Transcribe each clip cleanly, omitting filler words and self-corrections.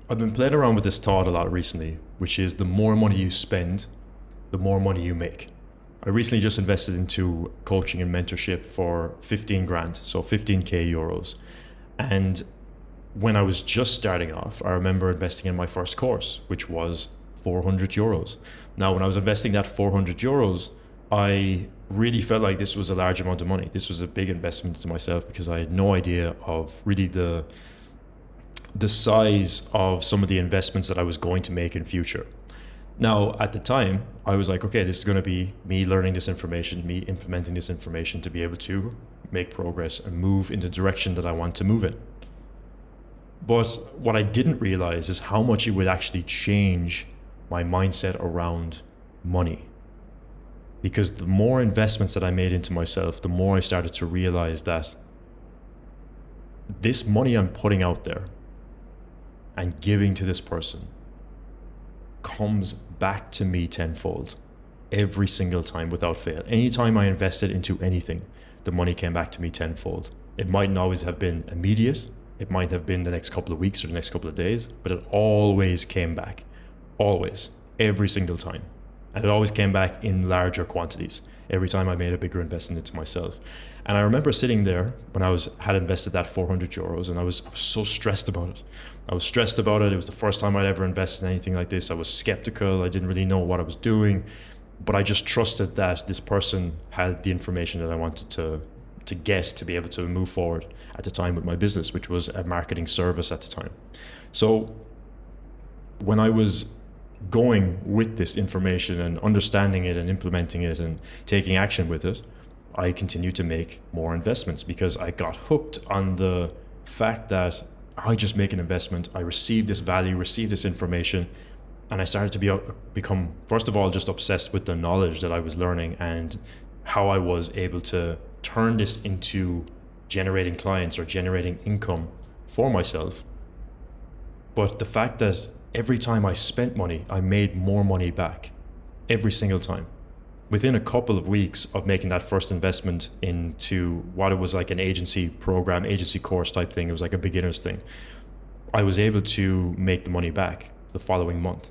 I've been playing around with this thought a lot recently, which is the more money you spend, the more money you make. I recently just invested into coaching and mentorship for 15 grand, so 15k euros. And when I was just starting off, I remember investing in my first course, which was 400 euros. Now, when I was investing that 400 euros, I really felt like this was a large amount of money. This was a big investment to myself because I had no idea of really the size of some of the investments that I was going to make in future. Now, at the time, I was like, okay, this is going to be me learning this information, me implementing this information to be able to make progress and move in the direction that I want to move in. But what I didn't realize is how much it would actually change my mindset around money. Because the more investments that I made into myself, the more I started to realize that this money I'm putting out there and giving to this person comes back to me tenfold every single time without fail. Anytime I invested into anything, the money came back to me tenfold. It mightn't always have been immediate. It might have been the next couple of weeks or the next couple of days, but it always came back. Always. Every single time. And it always came back in larger quantities every time I made a bigger investment into myself. And I remember sitting there when had invested that 400 euros, and I was so stressed about it. I was stressed about it. It was the first time I'd ever invested in anything like this. I was skeptical. I didn't really know what I was doing, but I just trusted that this person had the information that I wanted to get to be able to move forward at the time with my business, which was a marketing service at the time. So when I was going with this information and understanding it and implementing it and taking action with it, I continued to make more investments because I got hooked on the fact that I just make an investment, I receive this value, receive this information, and I started to become, first of all, just obsessed with the knowledge that I was learning and how I was able to turn this into generating clients or generating income for myself. But the fact that every time I spent money, I made more money back every single time. Within a couple of weeks of making that first investment into what it was like an agency program, agency course type thing, it was like a beginner's thing, I was able to make the money back the following month.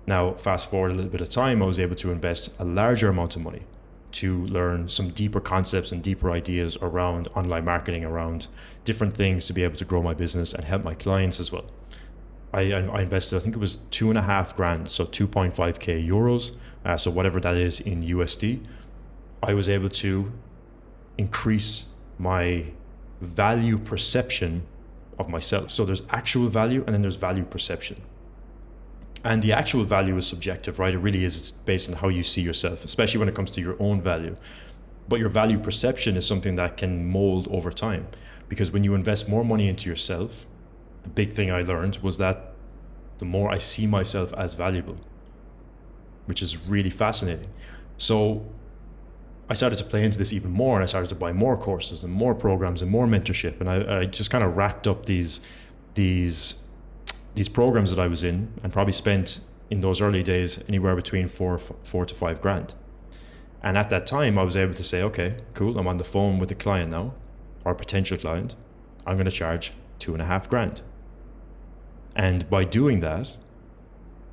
Now, fast forward a little bit of time, I was able to invest a larger amount of money to learn some deeper concepts and deeper ideas around online marketing, around different things to be able to grow my business and help my clients as well. I invested, I think it was 2.5 grand, so 2.5k euros, so whatever that is in USD. I was able to increase my value perception of myself. So there's actual value and then there's value perception. And the actual value is subjective, right? It really is. It's based on how you see yourself, especially when it comes to your own value. But your value perception is something that can mold over time, because when you invest more money into yourself, the big thing I learned was that the more I see myself as valuable, which is really fascinating. So I started to play into this even more, and I started to buy more courses and more programs and more mentorship. And I just kind of racked up these programs that I was in, and probably spent in those early days anywhere between four to 5 grand. And at that time, I was able to say, okay, cool, I'm on the phone with a client now, or a potential client. I'm going to charge 2.5 grand. And by doing that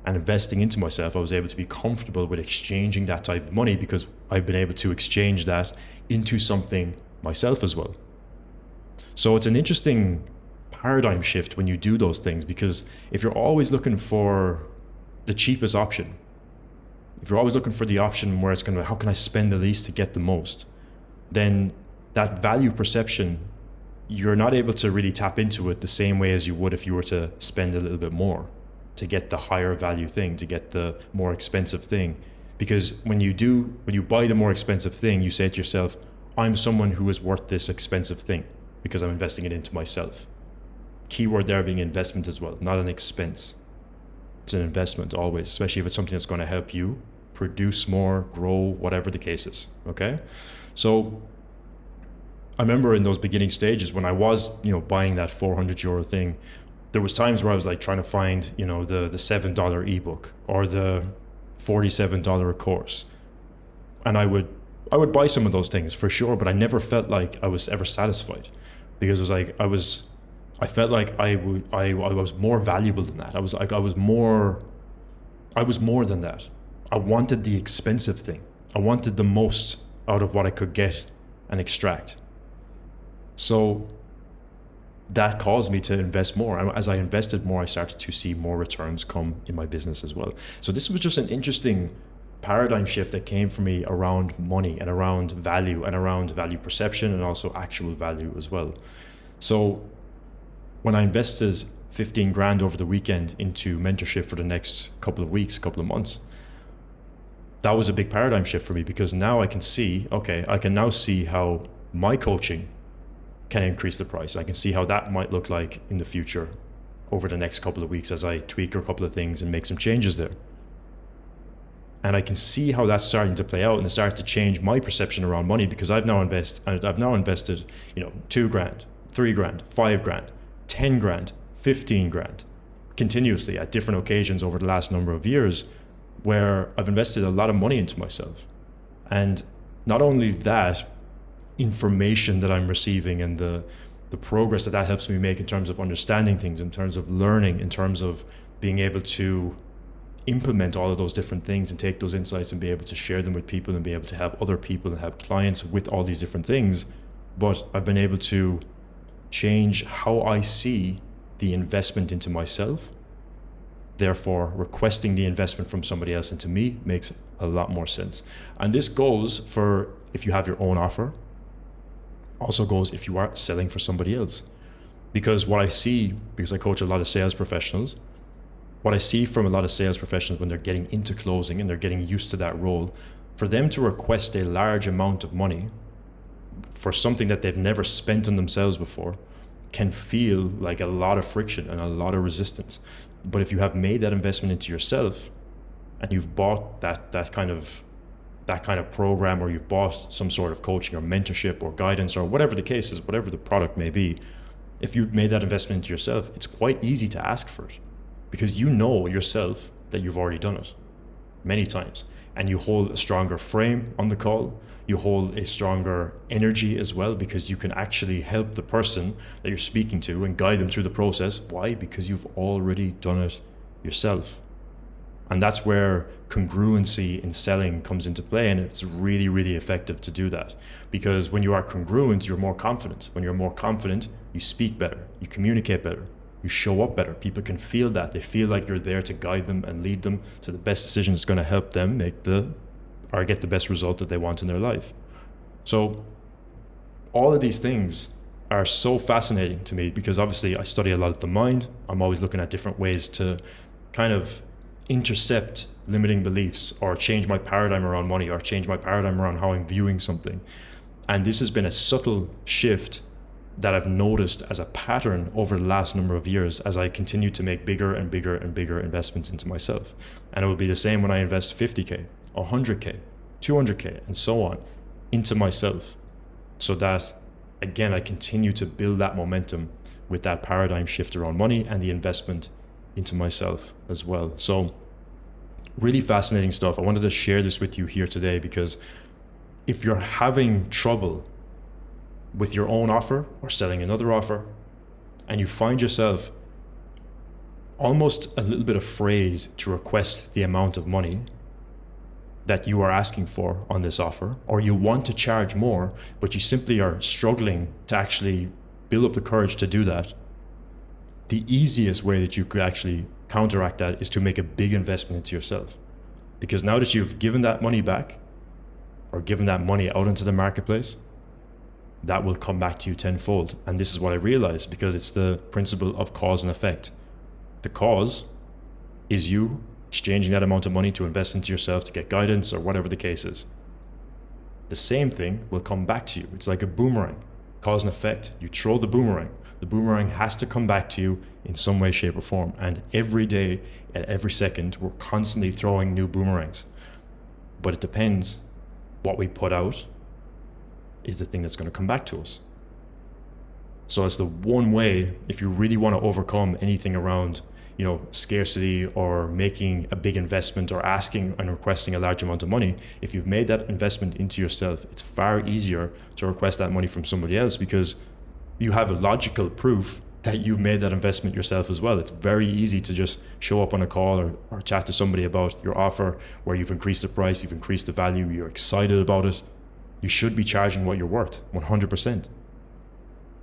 and investing into myself, I was able to be comfortable with exchanging that type of money, because I've been able to exchange that into something myself as well. So it's an interesting paradigm shift when you do those things, because if you're always looking for the cheapest option, if you're always looking for the option where it's going to, how can I spend the least to get the most, then that value perception, you're not able to really tap into it the same way as you would if you were to spend a little bit more to get the higher value thing, to get the more expensive thing. Because when you buy the more expensive thing, you say to yourself, I'm someone who is worth this expensive thing because I'm investing it into myself. Keyword there being investment as well, not an expense. It's an investment always, especially if it's something that's going to help you produce more, grow, whatever the case is. Okay. So I remember in those beginning stages when I was, buying that 400 euro thing, there was times where I was like trying to find, the $7 ebook or the $47 a course. And I would buy some of those things for sure, but I never felt like I was ever satisfied, because it was like I felt like I was more valuable than that. I was more than that. I wanted the expensive thing. I wanted the most out of what I could get and extract. So that caused me to invest more. And as I invested more, I started to see more returns come in my business as well. So this was just an interesting paradigm shift that came for me around money and around value perception, and also actual value as well. So when I invested 15 grand over the weekend into mentorship for the next couple of weeks, couple of months, that was a big paradigm shift for me, because now I can see, okay, I can now see how my coaching can increase the price. I can see how that might look like in the future over the next couple of weeks as I tweak a couple of things and make some changes there. And I can see how that's starting to play out, and it started to change my perception around money, because I've now invested, 2 grand, 3 grand, 5 grand, 10 grand, 15 grand, continuously at different occasions over the last number of years, where I've invested a lot of money into myself. And not only that, information that I'm receiving and the progress that helps me make in terms of understanding things, in terms of learning, in terms of being able to implement all of those different things and take those insights and be able to share them with people and be able to help other people and help clients with all these different things. But I've been able to change how I see the investment into myself. Therefore, requesting the investment from somebody else into me makes a lot more sense. And this goes for if you have your own offer, also goes if you are selling for somebody else. Because what I see, because I coach a lot of sales professionals, what I see from a lot of sales professionals when they're getting into closing and they're getting used to that role, for them to request a large amount of money for something that they've never spent on themselves before can feel like a lot of friction and a lot of resistance. But if you have made that investment into yourself and you've bought that kind of program, or you've bought some sort of coaching or mentorship or guidance or whatever the case is, whatever the product may be, if you've made that investment into yourself, it's quite easy to ask for it, because you know yourself that you've already done it many times, and you hold a stronger frame on the call. You hold a stronger energy as well, because you can actually help the person that you're speaking to and guide them through the process. Why? Because you've already done it yourself. And that's where congruency in selling comes into play, and it's really, really effective to do that. Because when you are congruent, you're more confident. When you're more confident, you speak better, you communicate better, you show up better. People can feel that. They feel like you're there to guide them and lead them to the best decision that's going to help them get the best result that they want in their life. So all of these things are so fascinating to me, because obviously I study a lot of the mind. I'm always looking at different ways to kind of intercept limiting beliefs, or change my paradigm around money, or change my paradigm around how I'm viewing something. And this has been a subtle shift that I've noticed as a pattern over the last number of years as I continue to make bigger and bigger and bigger investments into myself. And it will be the same when I invest 50K, 100K, 200K, and so on into myself, so that, again, I continue to build that momentum with that paradigm shift around money and the investment into myself as well. So really fascinating stuff. I wanted to share this with you here today, because if you're having trouble with your own offer or selling another offer, and you find yourself almost a little bit afraid to request the amount of money that you are asking for on this offer, or you want to charge more, but you simply are struggling to actually build up the courage to do that, the easiest way that you could actually counteract that is to make a big investment into yourself. Because now that you've given that money back, or given that money out into the marketplace, that will come back to you tenfold. And this is what I realized, because it's the principle of cause and effect. The cause is you exchanging that amount of money to invest into yourself, to get guidance, or whatever the case is. The same thing will come back to you. It's like a boomerang. Cause and effect. You throw the boomerang has to come back to you in some way, shape, or form. And every day, at every second, we're constantly throwing new boomerangs. But it depends. What we put out is the thing that's going to come back to us. So it's the one way, if you really want to overcome anything around, scarcity, or making a big investment, or asking and requesting a large amount of money, if you've made that investment into yourself, it's far easier to request that money from somebody else, because you have a logical proof that you've made that investment yourself as well. It's very easy to just show up on a call or chat to somebody about your offer where you've increased the price, you've increased the value, you're excited about it. You should be charging what you're worth, 100%.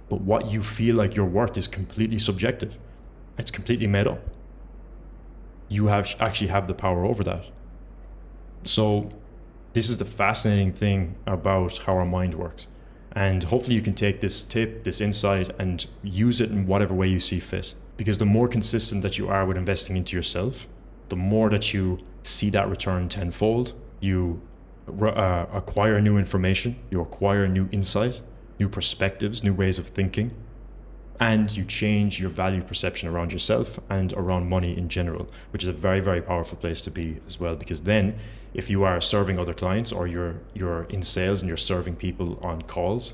But what you feel like you're worth is completely subjective. It's completely made up. You actually have the power over that. So this is the fascinating thing about how our mind works. And hopefully you can take this tip, this insight, and use it in whatever way you see fit. Because the more consistent that you are with investing into yourself, the more that you see that return tenfold, you acquire new information, you acquire new insight, new perspectives, new ways of thinking, and you change your value perception around yourself and around money in general, which is a very, very powerful place to be as well. Because then if you are serving other clients or you're in sales and you're serving people on calls,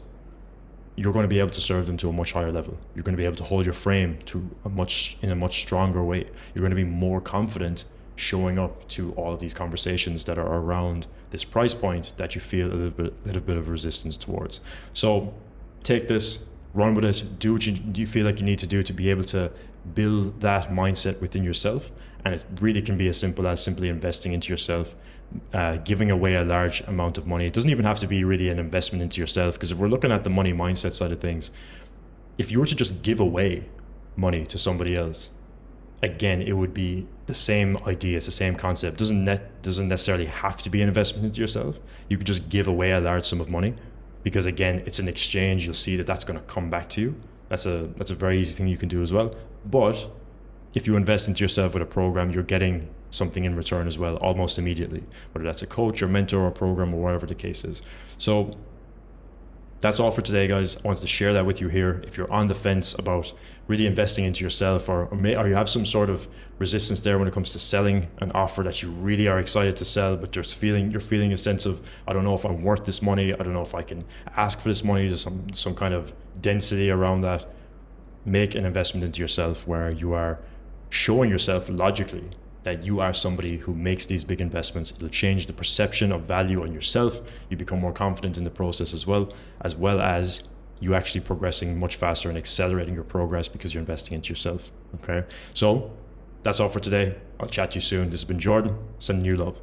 you're going to be able to serve them to a much higher level. You're going to be able to hold your frame in a much stronger way. You're going to be more confident showing up to all of these conversations that are around this price point that you feel a little bit of resistance towards. So take this, run with it, do what you feel like you need to do to be able to build that mindset within yourself. And it really can be as simple as simply investing into yourself, giving away a large amount of money. It doesn't even have to be really an investment into yourself, because if we're looking at the money mindset side of things, if you were to just give away money to somebody else, again, it would be the same idea. It's the same concept. Doesn't necessarily have to be an investment into yourself. You could just give away a large sum of money, because again, it's an exchange. You'll see that that's going to come back to you. That's a very easy thing you can do as well. But if you invest into yourself with a program, you're getting something in return as well, almost immediately, whether that's a coach or mentor or program or whatever the case is. So that's all for today, guys. I wanted to share that with you here. If you're on the fence about really investing into yourself, or you have some sort of resistance there when it comes to selling an offer that you really are excited to sell, but you're feeling a sense of, I don't know if I'm worth this money. I don't know if I can ask for this money. There's some kind of density around that. Make an investment into yourself where you are showing yourself logically that you are somebody who makes these big investments. It'll change the perception of value on yourself. You become more confident in the process as well as you actually progressing much faster and accelerating your progress because you're investing into yourself. Okay, so that's all for today. I'll chat to you soon. This has been Jordan, sending you love.